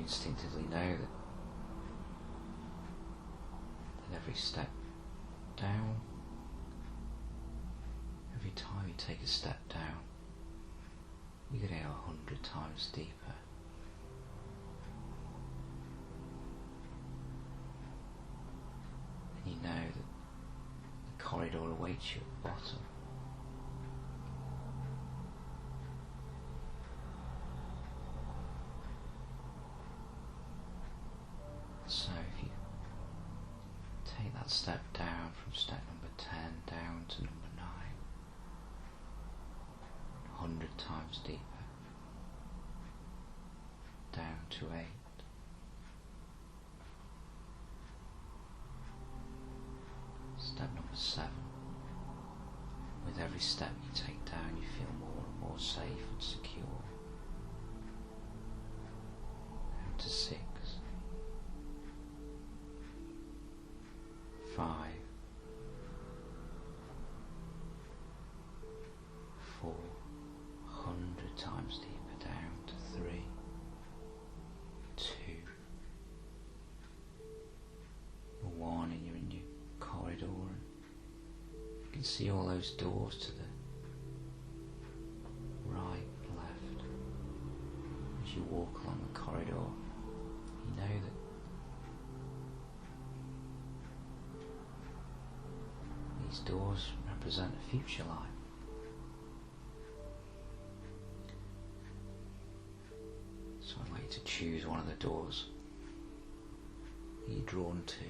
instinctively know that every step down, every time you take a step down, you're going to go 100 times deeper. And you know that the corridor awaits you at the bottom. So if you take that step down from step number 10 down to number 9, 100 times deeper, down to 8, step number 7, with every step you take down you feel more and more safe and secure, down to 6, 5, 4, 100 times deeper, down to 3, 2, 1, and you're in your corridor, and you can see all those doors to the right, left. As you walk along the corridor, you know that these doors represent a future life. So I'd like you to choose one of the doors that you're drawn to.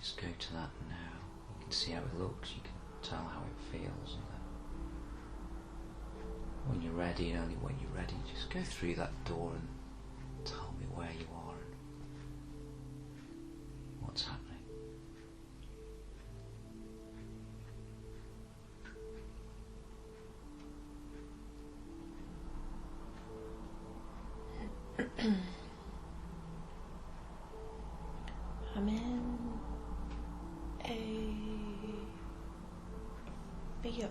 Just go to that now. You can see how it looks, you can tell how it feels, and then when you're ready, and only when you're ready, just go through that door and tell me where you are and what's happening. I'm in a field,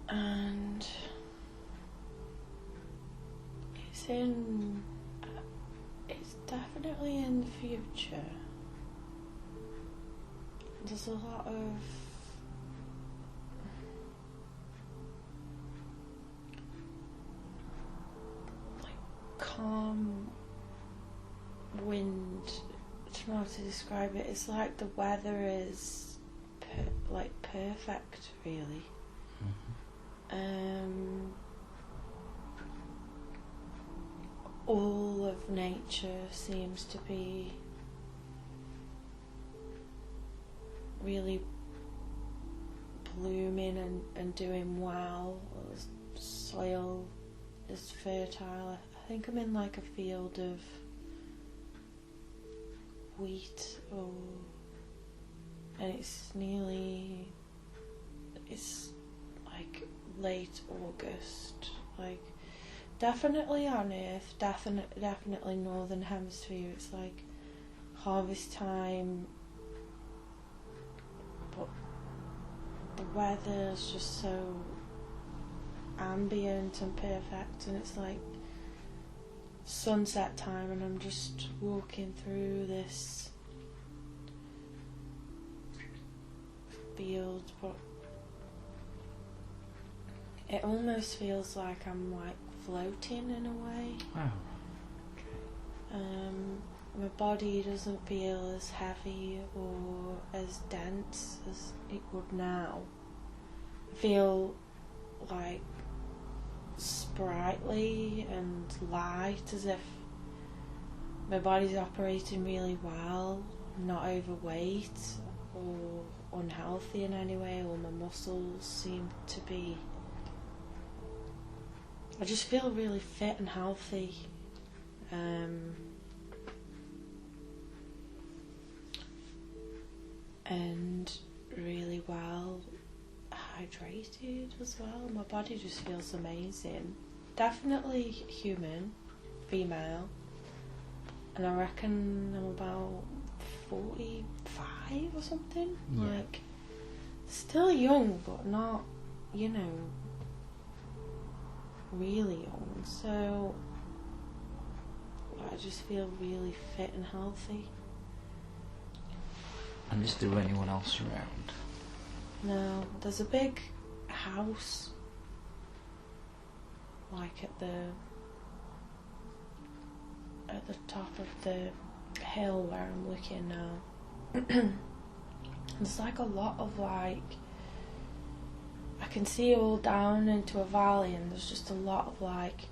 and it's definitely in the future. There's a lot of calm wind. I don't know how to describe it. It's like the weather is perfect, really. All of nature seems to be really blooming and doing well. The soil is fertile. I think I'm in like a field of wheat, and it's like late August, like definitely on Earth, definitely Northern Hemisphere. It's like harvest time, but the weather's just so ambient and perfect, and it's like sunset time, and I'm just walking through this field, but it almost feels like I'm like floating in a way. Wow. My body doesn't feel as heavy or as dense as it would now. I feel like sprightly and light, as if my body's operating really well. I'm not overweight or unhealthy in any way, or my muscles seem to be. I just feel really fit and healthy, and really well hydrated as well. My body just feels amazing. Definitely human, female, and I reckon I'm about 45 or something. Yeah. Like, still young, but not, really young, so I just feel really fit and healthy. And is there anyone else around? No, there's a big house, like at the top of the hill where I'm looking now. There's like a lot of like, I can see all down into a valley, and there's just a lot of like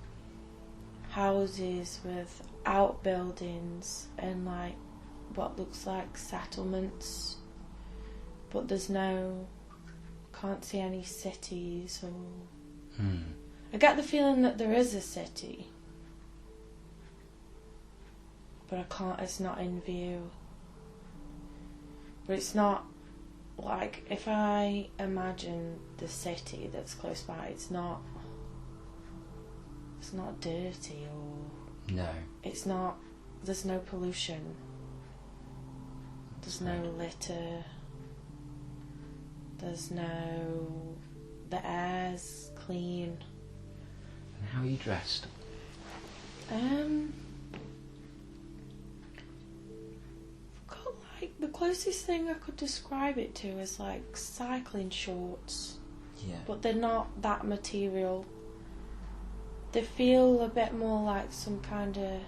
houses with outbuildings and like what looks like settlements, but there's can't see any cities or... I get the feeling that there is a city, but it's not in view. But it's not like, if I imagine the city that's close by, it's not dirty, or no, it's not, there's no pollution, there's no litter, the air's clean. And how are you dressed? Got like, the closest thing I could describe it to is like cycling shorts. Yeah. But they're not that material. They feel a bit more like some kind of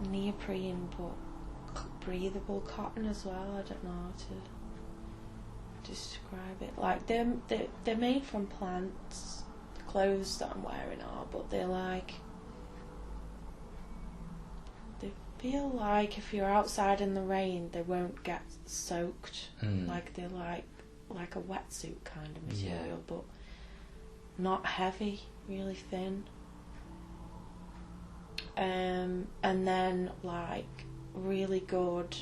neoprene, but breathable cotton as well. I don't know how to describe it. Like they're made from plants. The clothes that I'm wearing are, but they feel like if you're outside in the rain, they won't get soaked. Like they're like a wetsuit kind of material, but not heavy, really thin. And then like really good,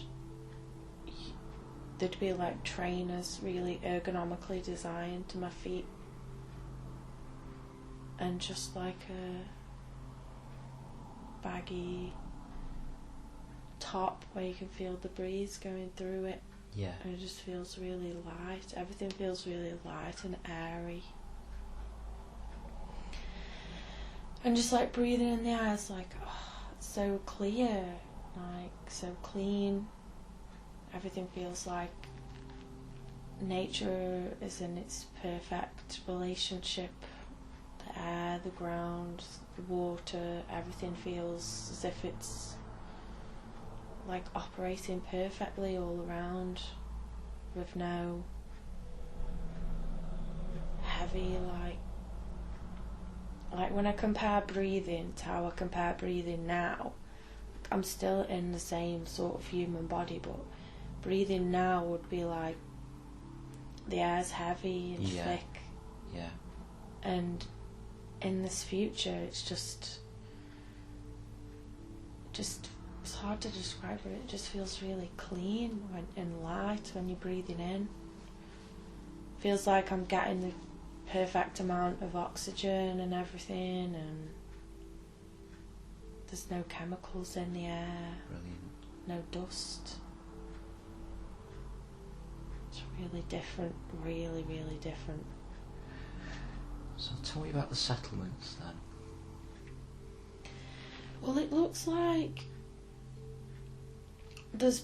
there'd be like trainers really ergonomically designed to my feet, and just like a baggy top where you can feel the breeze going through it. Yeah. And it just feels really light. Everything feels really light and airy. And just like breathing in the air is like, it's so clear, like so clean. Everything feels like nature is in its perfect relationship. The air, the ground, the water, everything feels as if it's like operating perfectly all around, with no heavy like when I compare breathing to how I compare breathing now, I'm still in the same sort of human body, but breathing now would be like the air's heavy and thick. Yeah. And in this future, it's just it's hard to describe it. It just feels really clean and light when you're breathing in. Feels like I'm getting the perfect amount of oxygen and everything, and there's no chemicals in the air. Brilliant. No dust. It's really different, really, really different. So tell me about the settlements then. Well, it looks like there's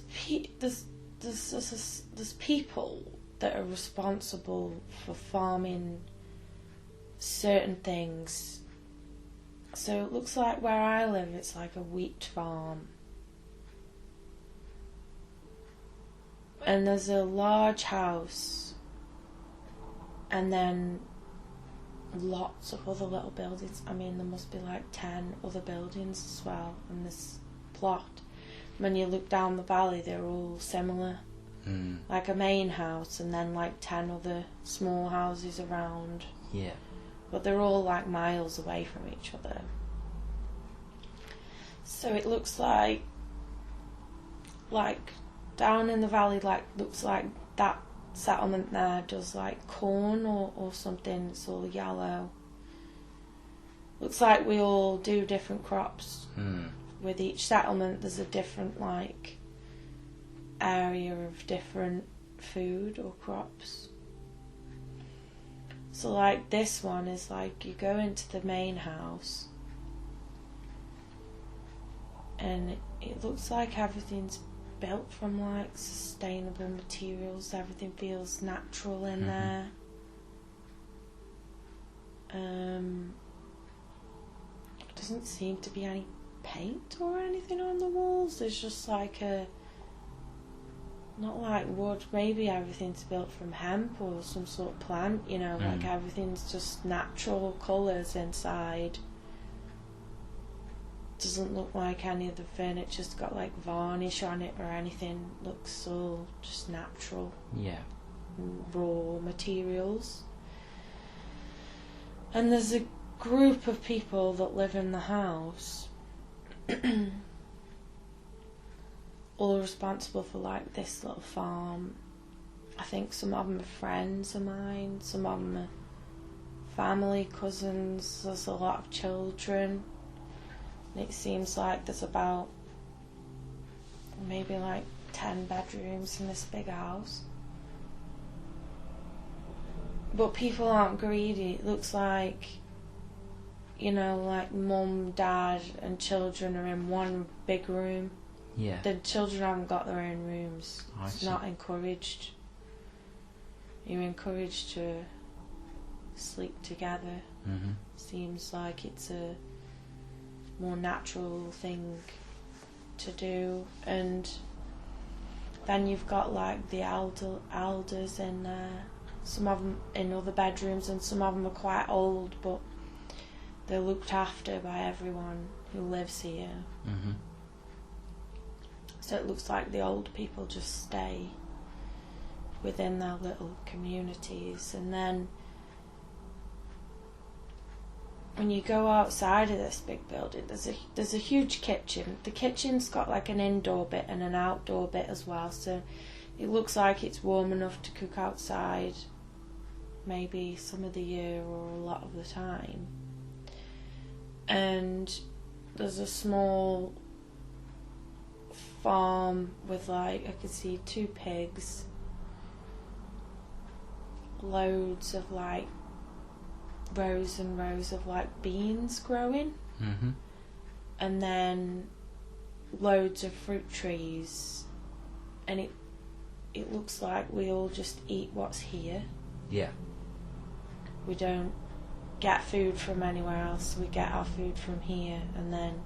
people that are responsible for farming certain things. So it looks like where I live, it's like a wheat farm. And there's a large house, and then lots of other little buildings. I mean, there must be like 10 other buildings as well in this plot. When you look down the valley, they're all similar. Like a main house, and then like 10 other small houses around. Yeah. But they're all like miles away from each other. So it looks like down in the valley, like looks like that settlement there does like corn or something. It's all yellow. Looks like we all do different crops. With each settlement, there's a different like area of different food or crops. So like this one is like you go into the main house and it looks like everything's built from like sustainable materials. Everything feels natural in there. Doesn't seem to be any paint or anything on the walls. There's just like not like wood, maybe everything's built from hemp or some sort of plant, you know, like everything's just natural colours inside. Doesn't look like any of the furniture's got like varnish on it or anything. Looks all just natural. Yeah. Raw materials. And there's a group of people that live in the house. All responsible for like this little farm. I think some of them are friends of mine, some of them are family, cousins. There's a lot of children. And it seems like there's about maybe like 10 bedrooms in this big house. But people aren't greedy. It looks like, you know, like mum, dad and children are in one big room. Yeah. The children haven't got their own rooms. It's not encouraged. You're encouraged to sleep together. Seems like it's a more natural thing to do. And then you've got like the elders in there. Some of them in other bedrooms, and some of them are quite old, but they're looked after by everyone who lives here. So it looks like the old people just stay within their little communities. And then when you go outside of this big building, there's a huge kitchen. The kitchen's got like an indoor bit and an outdoor bit as well, so it looks like it's warm enough to cook outside maybe some of the year or a lot of the time. And there's a small farm with like, I could see 2 pigs, loads of like rows and rows of like beans growing, and then loads of fruit trees, and it looks like we all just eat what's here. Yeah. We don't get food from anywhere else. We get our food from here, and then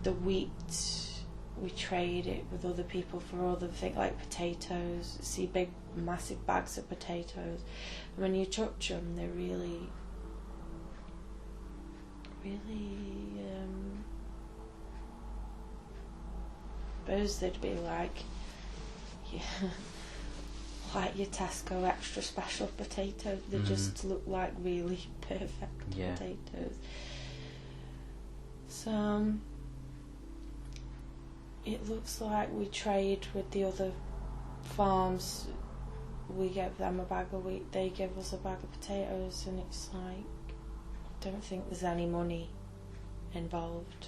the wheat, we trade it with other people for other things like potatoes. See big massive bags of potatoes, and when you touch them they're really suppose they'd be like like your Tesco extra special potatoes. They just look like really perfect potatoes. So it looks like we trade with the other farms. We give them a bag of wheat, they give us a bag of potatoes, and it's like, I don't think there's any money involved.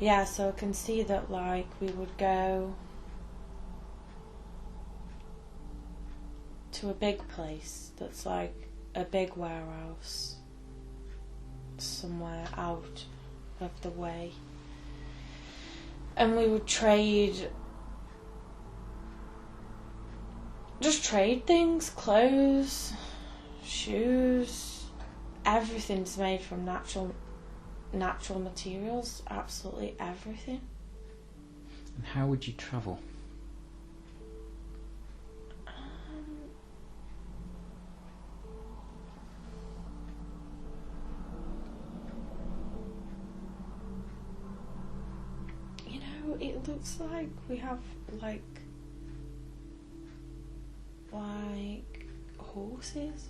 Yeah, so I can see that like we would go to a big place that's like a big warehouse somewhere out of the way, and we would trade things, clothes, shoes, everything's made from natural materials, absolutely everything. And how would you travel? You know, it looks like we have like horses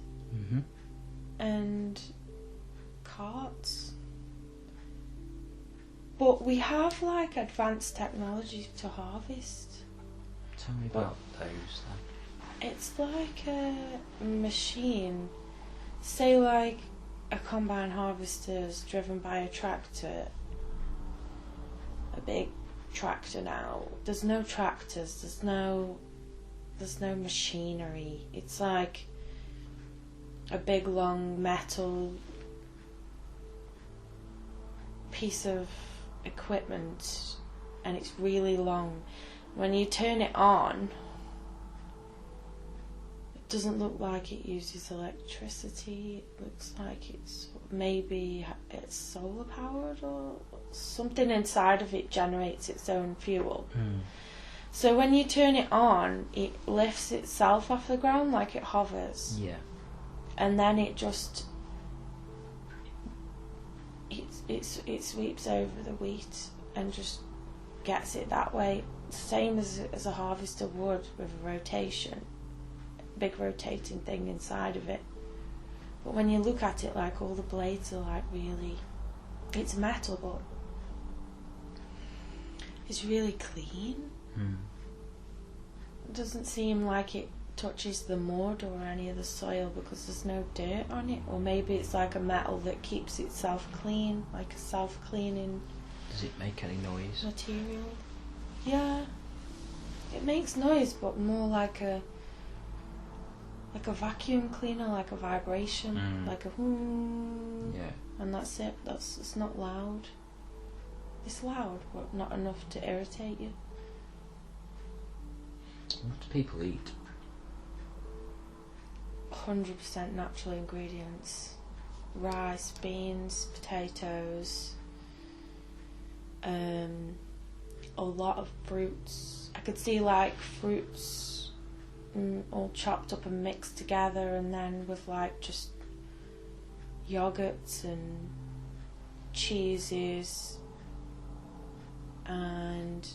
and carts. But we have like advanced technology to harvest. Tell me about those then. It's like a machine. Say like a combine harvester is driven by a tractor. A big tractor now. There's no tractors, there's no there's no machinery. It's like a big long metal piece of equipment, and it's really long. When you turn it on, it doesn't look like it uses electricity. It looks like it's solar powered, or something inside of it generates its own fuel. So when you turn it on, it lifts itself off the ground like it hovers. Yeah. And then it just it sweeps over the wheat and just gets it that way. Same as a harvester would, with a rotation, big rotating thing inside of it. But when you look at it, like, all the blades are like really, it's metal, but it's really clean. It doesn't seem like it touches the mud or any of the soil because there's no dirt on it. Or maybe it's like a metal that keeps itself clean, like a self-cleaning. Does it make any noise? Material. Yeah, it makes noise, but more like a vacuum cleaner, like a vibration, like a Yeah. And that's it. It's not loud. It's loud, but not enough to irritate you. What do people eat? 100% natural ingredients: rice, beans, potatoes, a lot of fruits. I could see like fruits all chopped up and mixed together, and then with like just yogurts and cheeses and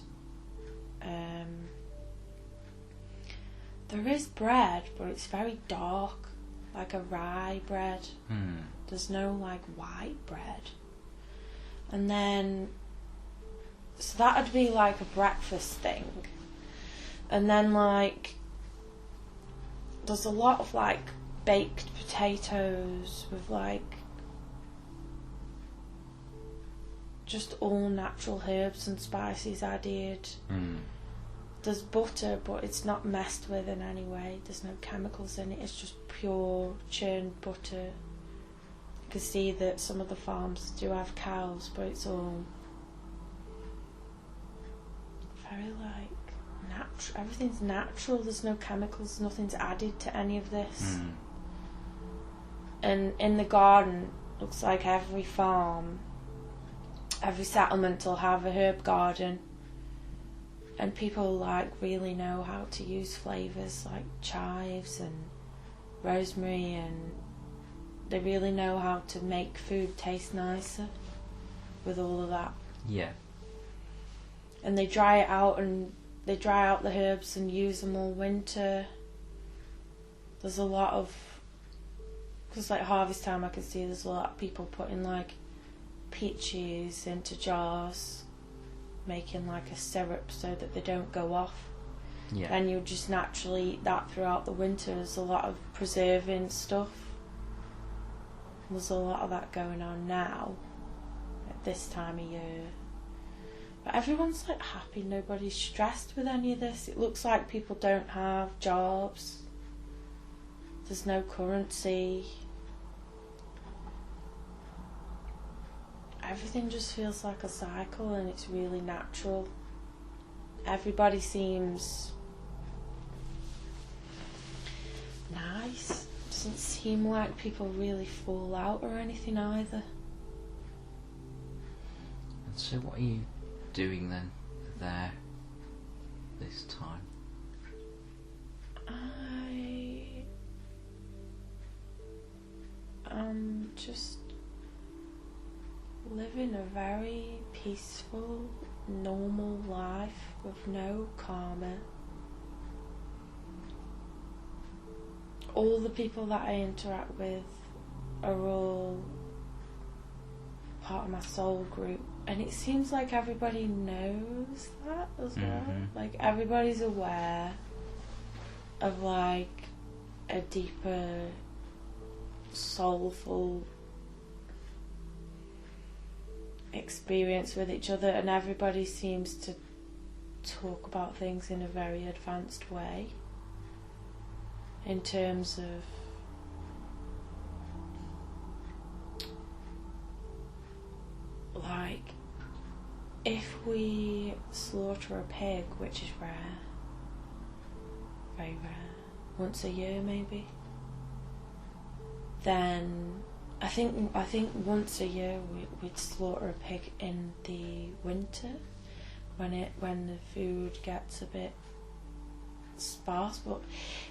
there is bread, but it's very dark, like a rye bread. There's no like white bread. And then, so that would be like a breakfast thing. And then like, there's a lot of like baked potatoes with like just all natural herbs and spices added. There's butter, but it's not messed with in any way. There's no chemicals in it. It's just pure churned butter. You can see that some of the farms do have cows, but it's all very like natural. Everything's natural. There's no chemicals. Nothing's added to any of this. And in the garden, looks like every farm, every settlement will have a herb garden. And people like really know how to use flavours like chives and rosemary, and they really know how to make food taste nicer with all of that. Yeah. And they dry it out, and they dry out the herbs and use them all winter. There's a lot of, because like harvest time I can see there's a lot of people putting like peaches into jars, making like a syrup so that they don't go off. Yeah. And you'll just naturally eat that throughout the winter. There's a lot of preserving stuff. There's a lot of that going on now at this time of year. But everyone's like happy, nobody's stressed with any of this. It looks like people don't have jobs. There's no currency. Everything just feels like a cycle, and it's really natural. Everybody seems nice. Doesn't seem like people really fall out or anything either. And so what are you doing then there this time? I am just living a very peaceful, normal life with no karma. All the people that I interact with are all part of my soul group, and it seems like everybody knows that as well. Like everybody's aware of like a deeper, soulful experience with each other, and everybody seems to talk about things in a very advanced way. in terms of like, if we slaughter a pig, which is rare, very rare, once a year maybe, then I think once a year we'd slaughter a pig in the winter when the food gets a bit sparse, but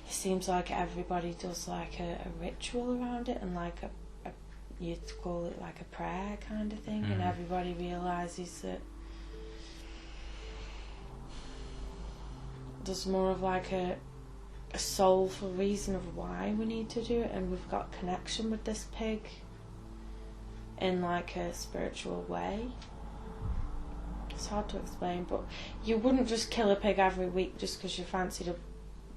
it seems like everybody does like a ritual around it, and like a you'd call it like a prayer kind of thing, and everybody realises that there's more of like a soulful reason of why we need to do it, and we've got connection with this pig in like a spiritual way. It's hard to explain, but you wouldn't just kill a pig every week just because you fancied a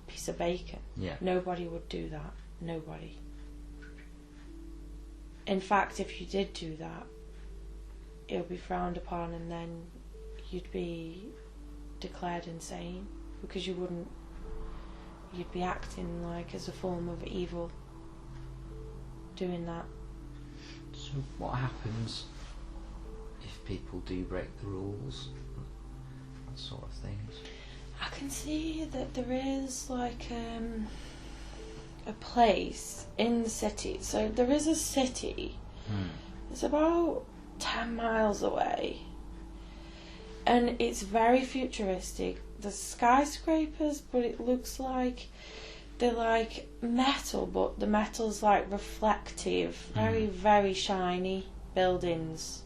piece of bacon. Yeah. Nobody would do that. Nobody. In fact, if you did do that, it would be frowned upon, and then you'd be declared insane, because you'd be acting like as a form of evil doing that. So what happens if people do break the rules? That sort of things. I can see that there is like a place in the city. So there is a city. It's about 10 miles away, and it's very futuristic. There's skyscrapers, but it looks like they're like metal, but the metal's like reflective, very, very shiny buildings.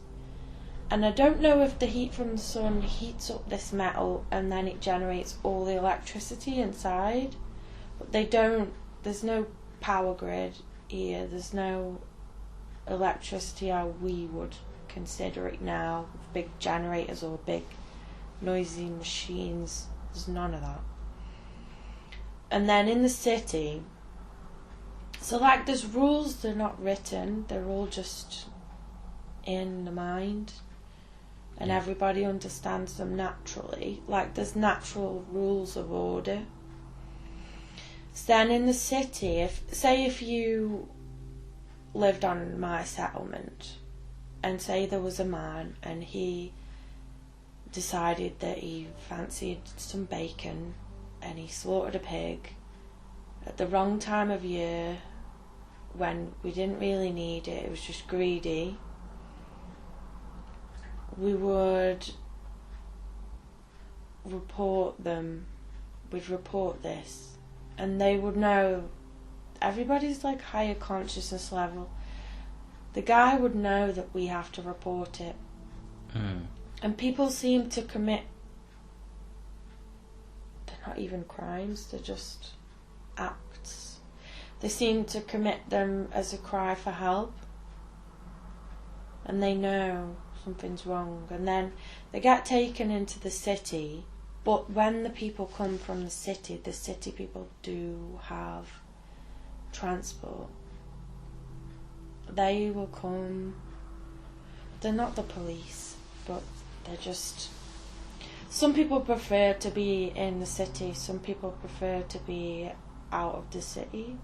And I don't know if the heat from the sun heats up this metal and then it generates all the electricity inside. But there's no power grid here, there's no electricity how we would consider it now, with big generators or big noisy machines. There's none of that. And then in the city, so like there's rules, they're not written, they're all just in the mind, and everybody understands them naturally. Like there's natural rules of order. So then in the city, if you lived on my settlement, and say there was a man and he decided that he fancied some bacon and he slaughtered a pig at the wrong time of year when we didn't really need it, it was just greedy, we would report them, we'd report this, and they would know. Everybody's like higher consciousness level. The guy would know that we have to report it. And people seem to commit, they're not even crimes, they're just acts. They seem to commit them as a cry for help, and they know something's wrong, and then they get taken into the city. But when the people come from the city people do have transport. They will come, they're not the police, but they're just, some people prefer to be in the city, some people prefer to be out of the city,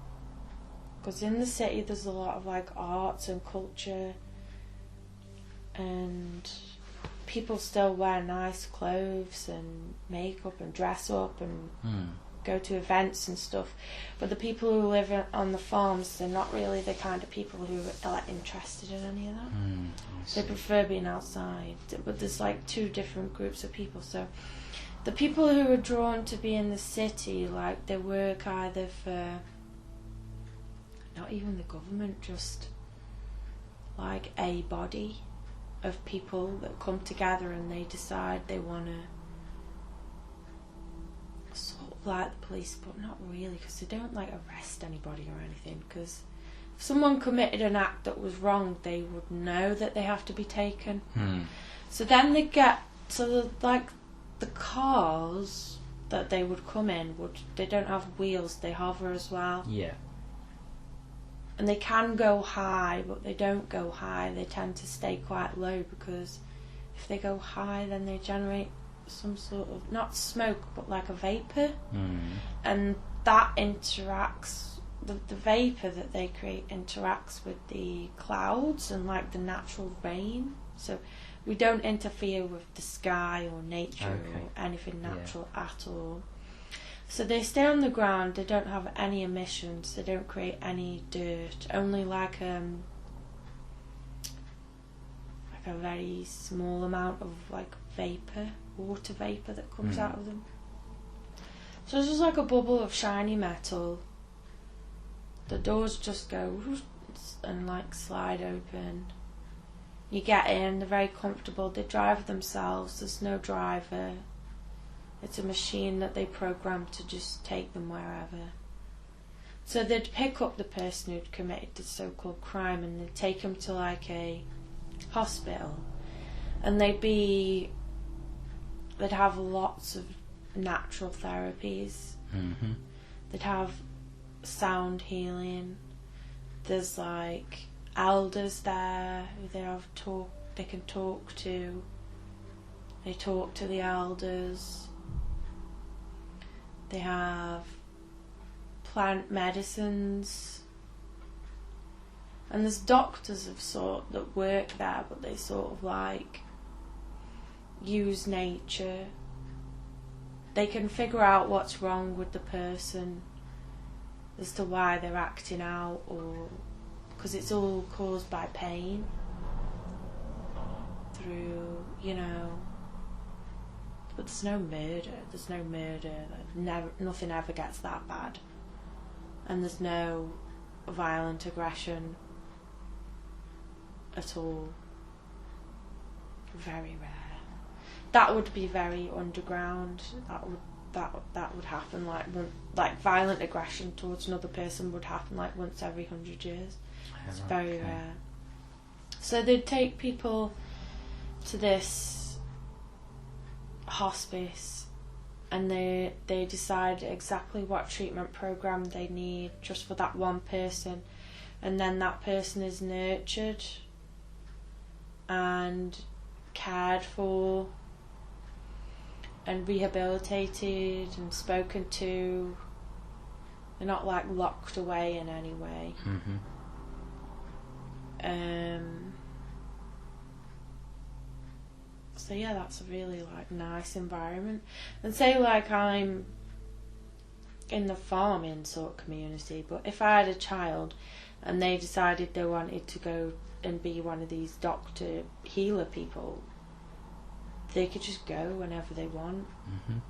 because in the city there's a lot of like arts and culture, and people still wear nice clothes and makeup and dress up and go to events and stuff. But the people who live on the farms, they're not really the kind of people who are like interested in any of that. They prefer being outside. But there's like two different groups of people. So the people who are drawn to be in the city, like they work either for not even the government, just like a body of people that come together and they decide they want to sort of like the police, but not really, because they don't like arrest anybody or anything, because if someone committed an act that was wrong, they would know that they have to be taken. So then they get, so like the cars that they would come in, they don't have wheels, they hover as well. Yeah. And they can go high, but they don't go high. They tend to stay quite low, because if they go high, then they generate some sort of, not smoke, but like a vapour. And that interacts, the vapour that they create interacts with the clouds and like the natural rain. So we don't interfere with the sky or nature or anything natural at all. So they stay on the ground, they don't have any emissions, they don't create any dirt, only like a very small amount of like vapour, water vapour that comes out of them. So it's just like a bubble of shiny metal. The doors just go and like slide open. You get in, they're very comfortable, they drive themselves, there's no driver. It's a machine that they program to just take them wherever. So they'd pick up the person who'd committed the so-called crime and they'd take them to like a hospital, and they'd have lots of natural therapies. They'd have sound healing. There's like elders there who they can talk to. They talk to the elders. They have plant medicines. And there's doctors of sort that work there, but they sort of like use nature. They can figure out what's wrong with the person as to why they're acting out, or because it's all caused by pain through, but there's no murder, nothing ever gets that bad, and there's no violent aggression at all. Very rare. That would be very underground. That would happen like violent aggression towards another person would happen like once every 100 years. It's very rare. So they'd take people to this hospice and they decide exactly what treatment program they need just for that one person, and then that person is nurtured and cared for and rehabilitated and spoken to. They're not like locked away in any way. So yeah, that's a really like nice environment. And say like I'm in the farming sort of community, but if I had a child and they decided they wanted to go and be one of these doctor healer people, they could just go whenever they want.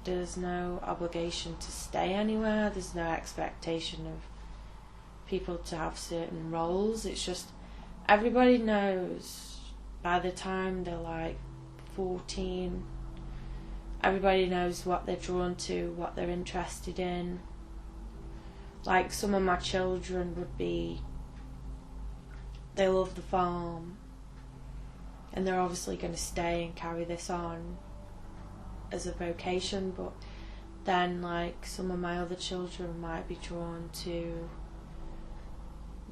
There's no obligation to stay anywhere. There's no expectation of people to have certain roles. It's just everybody knows by the time they're like 14, everybody knows what they're drawn to, what they're interested in. Like some of my children would be, they love the farm and they're obviously going to stay and carry this on as a vocation, but then like some of my other children might be drawn to,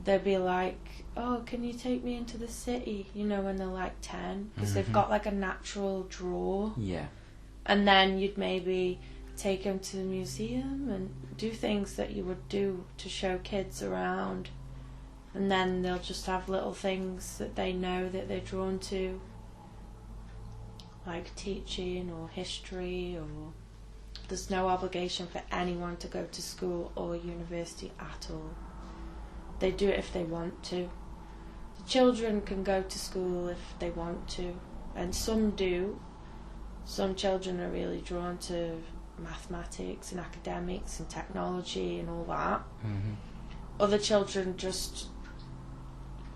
they'll be like, oh, can you take me into the city, when they're like 10, because they've got like a natural draw. And then you'd maybe take them to the museum and do things that you would do to show kids around, and then they'll just have little things that they know that they're drawn to, like teaching or history, or there's no obligation for anyone to go to school or university at all. They do it if they want to. The children can go to school if they want to, and some do. Some children are really drawn to mathematics and academics and technology and all that. Other children just,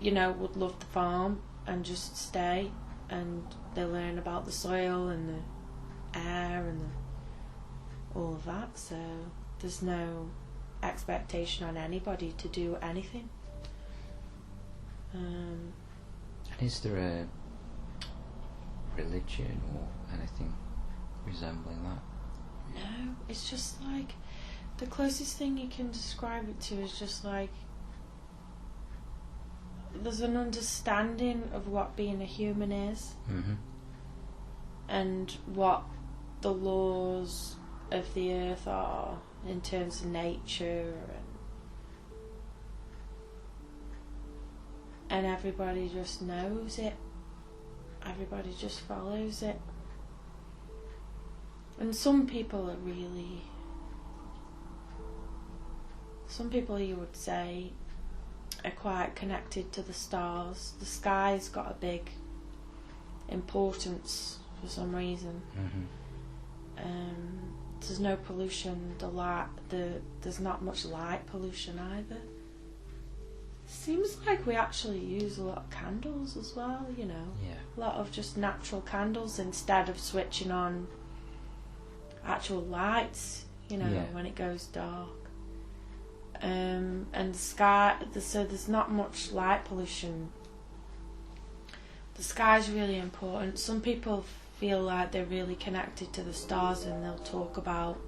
would love the farm and just stay, and they learn about the soil and the air and all of that. So there's no expectation on anybody to do anything. And is there a religion or anything resembling that? No, it's just like the closest thing you can describe it to is just like there's an understanding of what being a human is, and what the laws of the earth are, in terms of nature, and everybody just knows it. Everybody just follows it. And some people you would say are quite connected to the stars. The sky's got a big importance for some reason. There's no pollution. There's not much light pollution either. Seems like we actually use a lot of candles as well, you know. Yeah. A lot of just natural candles instead of switching on actual lights, you know, when it goes dark. And the sky, so there's not much light pollution. The sky's really important. Some people feel like they're really connected to the stars, and they'll talk about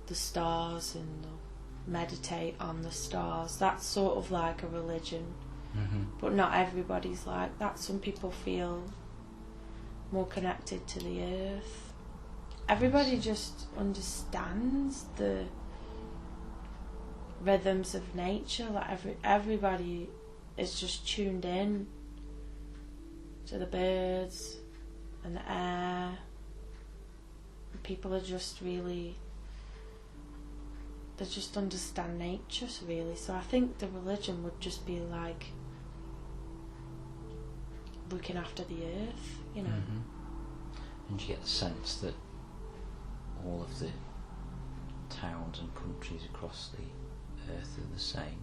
the stars and they'll meditate on the stars. That's sort of like a religion. But not everybody's like that. Some people feel more connected to the earth. Everybody just understands the rhythms of nature. Like everybody is just tuned in to the birds and the air. People are just really, they just understand nature really. So I think the religion would just be like looking after the earth, you know. And you get the sense that all of the towns and countries across the earth are the same?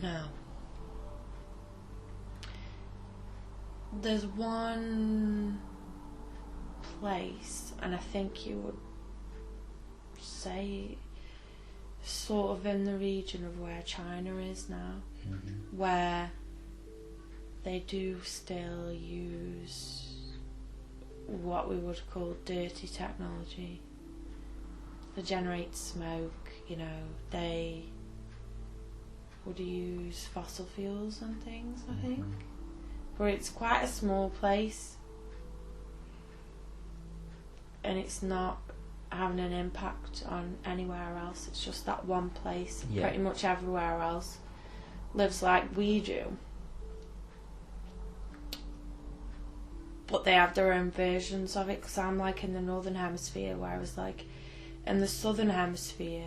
No. There's one place, and I think you would say sort of in the region of where China is now, where they do still use what we would call dirty technology. They generate smoke, you know, they would use fossil fuels and things, I think. But it's quite a small place, and it's not having an impact on anywhere else. It's just that one place. Pretty much everywhere else lives like we do, but they have their own versions of it. Because I'm like in the northern hemisphere, whereas like in the southern hemisphere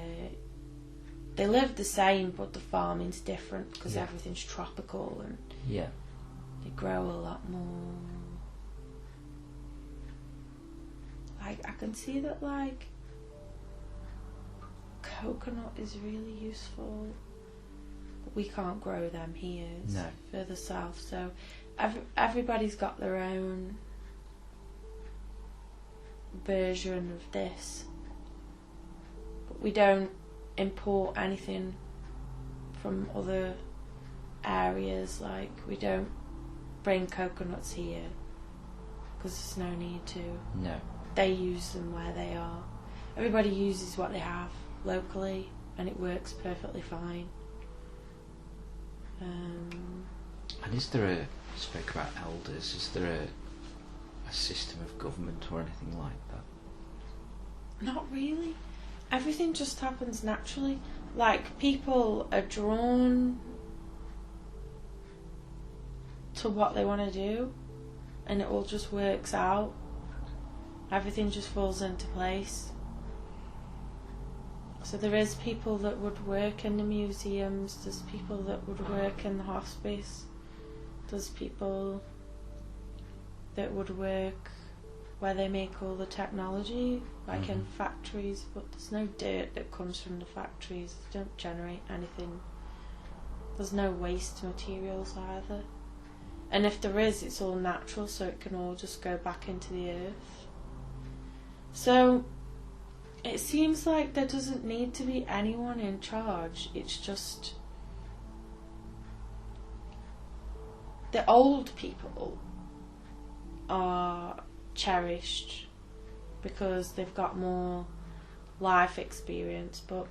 they live the same, but the farming's different because everything's tropical and they grow a lot more. Like I can see that like coconut is really useful, but we can't grow them here. It's further south, so everybody's got their own version of this, but we don't import anything from other areas. Like we don't bring coconuts here because there's no need to. They use them where they are. Everybody uses what they have locally, and it works perfectly fine. And is there you spoke about elders, is there a system of government or anything like that? Not really. Everything just happens naturally. Like people are drawn to what they want to do, and it all just works out. Everything just falls into place. So there is people that would work in the museums, there's people that would work in the hospice, there's people that would work where they make all the technology, like in factories, but there's no dirt that comes from the factories. They don't generate anything. There's no waste materials either. And if there is, it's all natural, so it can all just go back into the earth. So it seems like there doesn't need to be anyone in charge. It's just the old people are cherished because they've got more life experience, but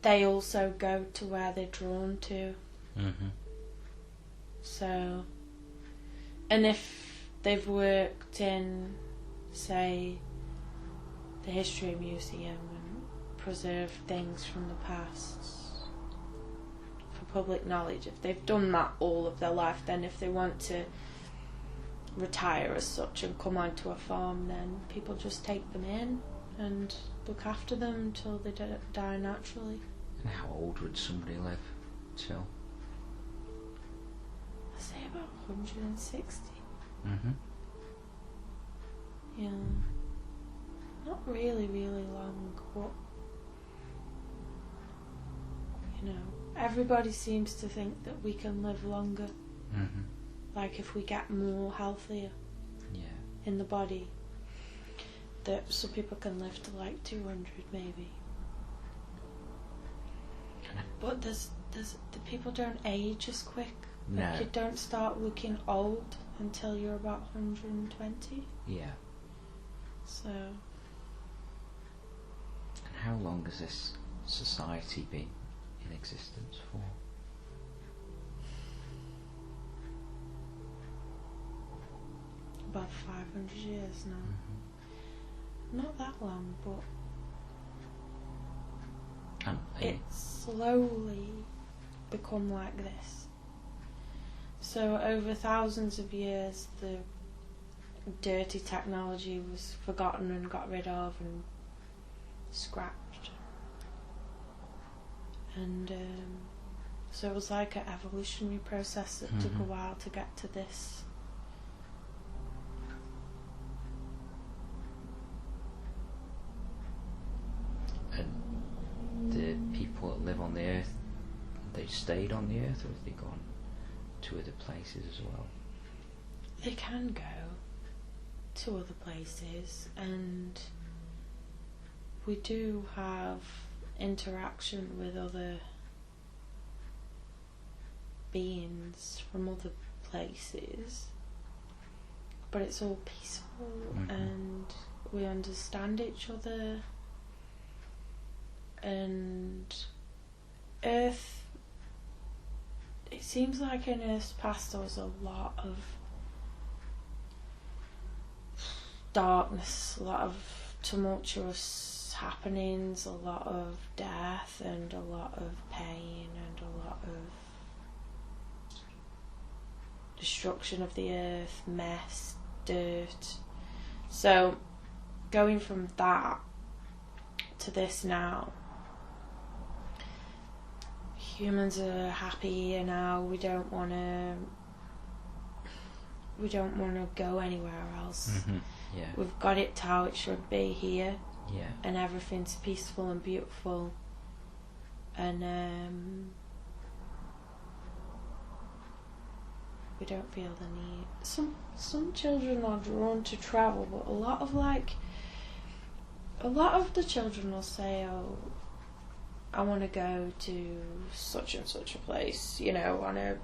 they also go to where they're drawn to. So, and if they've worked in say, the History Museum and preserve things from the past for public knowledge. If they've done that all of their life, then if they want to retire as such and come onto a farm, then people just take them in and look after them until they die naturally. And how old would somebody live till? I say about 160. Mm-hmm. Yeah. Not really, really long, but you know, everybody seems to think that we can live longer. Mm-hmm. Like if we get more healthier in the body, that some people can live to like 200 maybe. But there's the people don't age as quick. No. Like you don't start looking old until you're about 120. Yeah. So. And how long has this society been in existence for? About 500 years now. Mm-hmm. Not that long, but And it's slowly become like this. So over thousands of years, the dirty technology was forgotten and got rid of and scrapped. And so it was like an evolutionary process that took a while to get to this. And the people that live on the earth, they stayed on the earth, or have they gone to other places as well? They can go to other places, and we do have interaction with other beings from other places, but it's all peaceful and we understand each other. And Earth, it seems like in Earth's past there was a lot of darkness, a lot of tumultuous happenings, a lot of death and a lot of pain and a lot of destruction of the earth, mess, dirt. So going from that to this now, humans are happier now. We don't want to go anywhere else. Yeah. We've got it to how it should be here. Yeah. And everything's peaceful and beautiful. And we don't feel the need. Some children are drawn to travel, but a lot of the children will say, "Oh, I want to go to such and such a place, you know, on a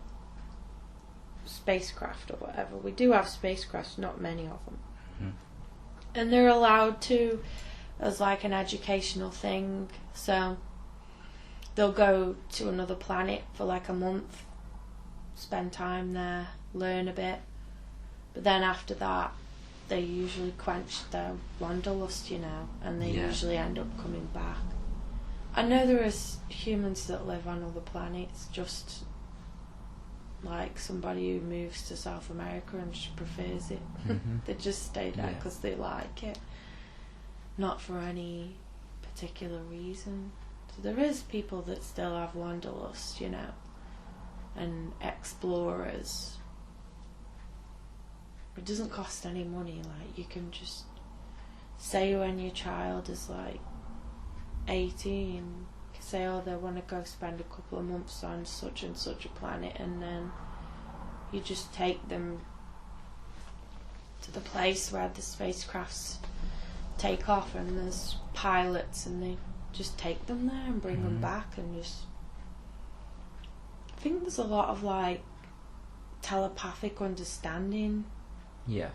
spacecraft or whatever." We do have spacecrafts, not many of them. And they're allowed to as like an educational thing. So they'll go to another planet for like a month, spend time there, learn a bit. But then after that, they usually quench their wanderlust, you know, and they usually end up coming back. I know there is humans that live on other planets, just like somebody who moves to South America and just prefers it. They just stay there because they like it, not for any particular reason. So there is people that still have wanderlust, you know, and explorers. It doesn't cost any money. Like, you can just say when your child is like 18, you can say, "Oh, they want to go spend a couple of months on such and such a planet," and then you just take them to the place where the spacecrafts take off, and there's pilots, and they just take them there and bring them back, and just, I think there's a lot of like telepathic understanding. Yeah.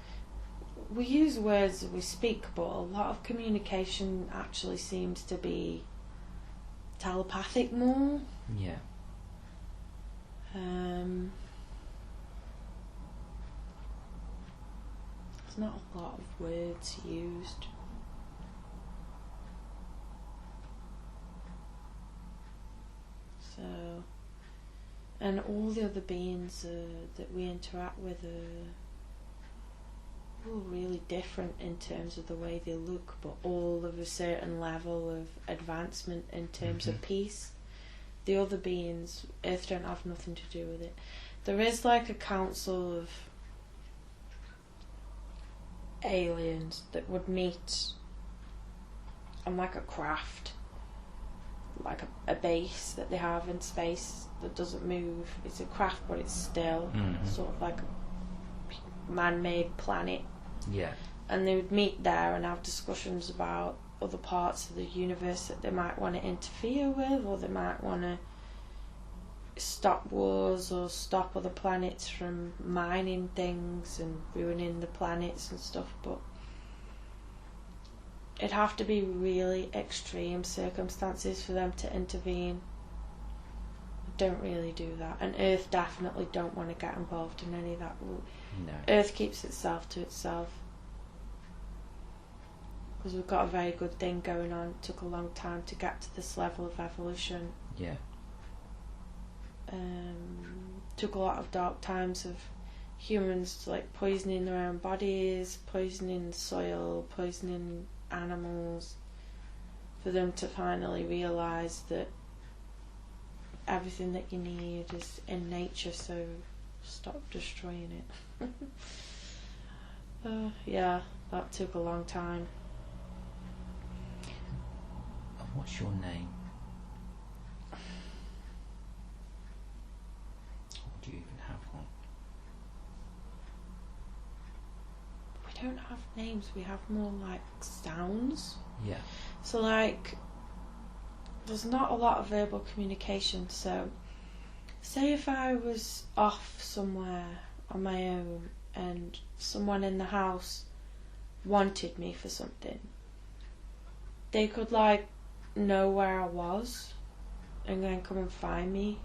We use words, we speak, but a lot of communication actually seems to be telepathic more. Yeah. there's not a lot of words used. So, and all the other beings that we interact with are all really different in terms of the way they look, but all of a certain level of advancement in terms of peace. The other beings, Earth don't have nothing to do with it. There is like a council of aliens that would meet on like a craft, like a base that they have in space that doesn't move. It's a craft, but it's still sort of like a man-made planet. Yeah. And they would meet there and have discussions about other parts of the universe that they might want to interfere with, or they might want to stop wars or stop other planets from mining things and ruining the planets and stuff. But it'd have to be really extreme circumstances for them to intervene. Don't really do that, and Earth definitely don't want to get involved in any of that. No. Earth keeps itself to itself, because we've got a very good thing going on. It took a long time to get to this level of evolution. Yeah. Took a lot of dark times of humans like poisoning their own bodies, poisoning the soil, poisoning animals, for them to finally realise that everything that you need is in nature, so stop destroying it. Yeah, that took a long time. And what's your name? Or do you even have one? We don't have names, we have more like sounds. Yeah. So like, there's not a lot of verbal communication. So say if I was off somewhere on my own and someone in the house wanted me for something, they could like know where I was and then come and find me.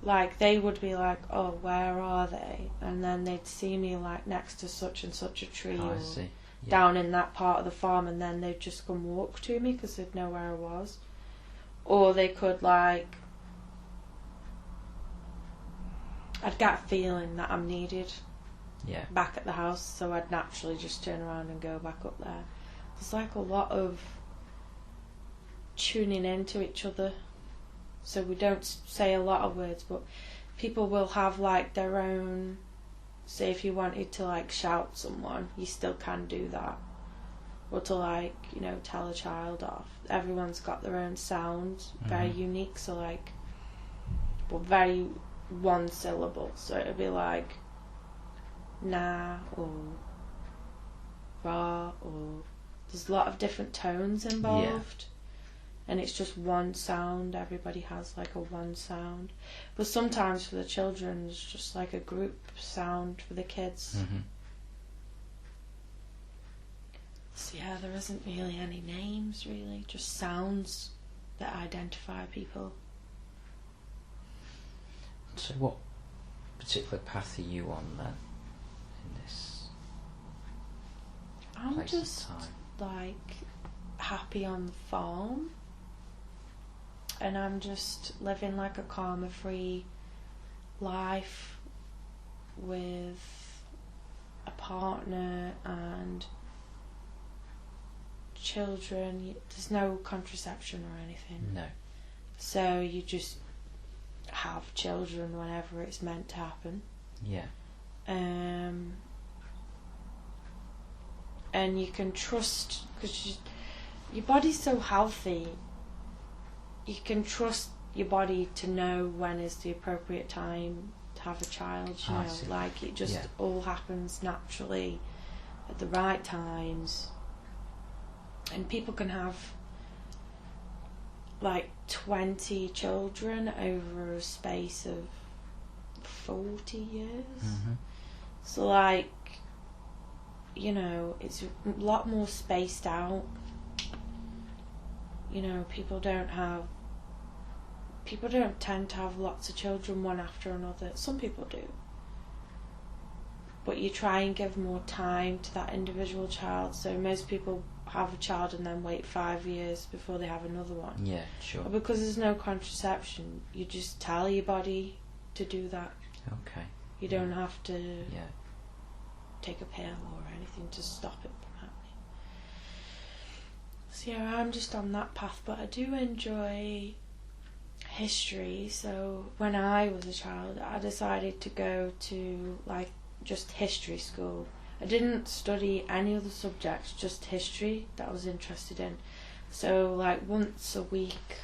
Like they would be like, oh, where are they? And then they'd see me like next to such and such a tree, Oh, or I see. Yeah. down in that part of the farm, and then they'd just come walk to me because they'd know where I was. Or they could like, I'd get a feeling that I'm needed back at the house, so I'd naturally just turn around and go back up there. There's like a lot of tuning into each other, so we don't say a lot of words, but people will have like their own, say if you wanted to like shout someone, you still can do that, or to like, you know, tell a child off. Everyone's got their own sounds, very unique, so like, but very one syllable, so it'd be like nah or rah, or there's a lot of different tones involved. And it's just one sound. Everybody has like a one sound, but sometimes for the children it's just like a group sound for the kids. So yeah, there isn't really any names, really, just sounds that identify people. So what particular path are you on then in this I'm place just and time? like happy on the farm, and I'm just living like a karma-free life with a partner and children. There's no contraception or anything. No. So you just have children whenever it's meant to happen. Yeah. And you can trust, because your body's so healthy, you can trust your body to know when is the appropriate time to have a child, you know, like it just all happens naturally at the right times. And people can have like 20 children over a space of 40 years. So like, you know, it's a lot more spaced out. You know, people don't tend to have lots of children one after another. Some people do, but you try and give more time to that individual child. So most people have a child and then wait 5 years before they have another one. Yeah, sure. But because there's no contraception, you just tell your body to do that. Okay. You don't have to Yeah. take a pill or anything to stop it from happening. So yeah, I'm just on that path, but I do enjoy history. So when I was a child, I decided to go to like just history school. I didn't study any other subjects, just history that I was interested in. So like once a week